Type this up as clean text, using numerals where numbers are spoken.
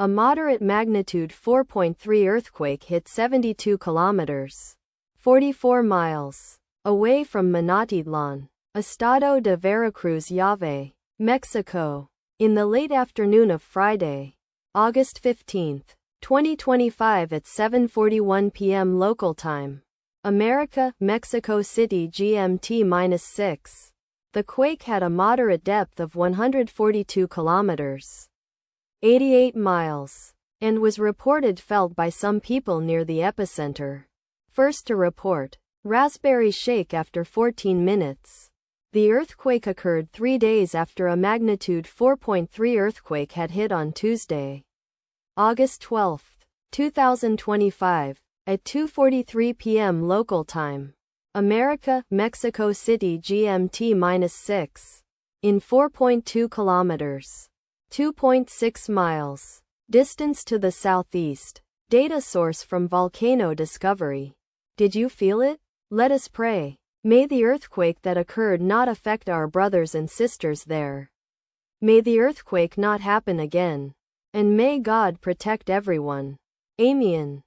A moderate magnitude 4.3 earthquake hit 72 kilometers, 44 miles, away from Minatitlán, Estado de Veracruz-Llave, Mexico, in the late afternoon of Friday, August 15, 2025 at 7:41 p.m. local time. America, Mexico City GMT-6. The quake had a moderate depth of 142 kilometers, 88 miles, and was reported felt by some people near the epicenter. First to report, Raspberry Shake after 14 minutes. The earthquake occurred 3 days after a magnitude 4.3 earthquake had hit on Tuesday, August 12, 2025, at 2:43 p.m. local time. America, Mexico City GMT-6. In 4.2 kilometers, 2.6 miles, distance to the southeast. Data source from Volcano Discovery. Did you feel it? Let us pray. May the earthquake that occurred not affect our brothers and sisters there. May the earthquake not happen again. And may God protect everyone. Amen.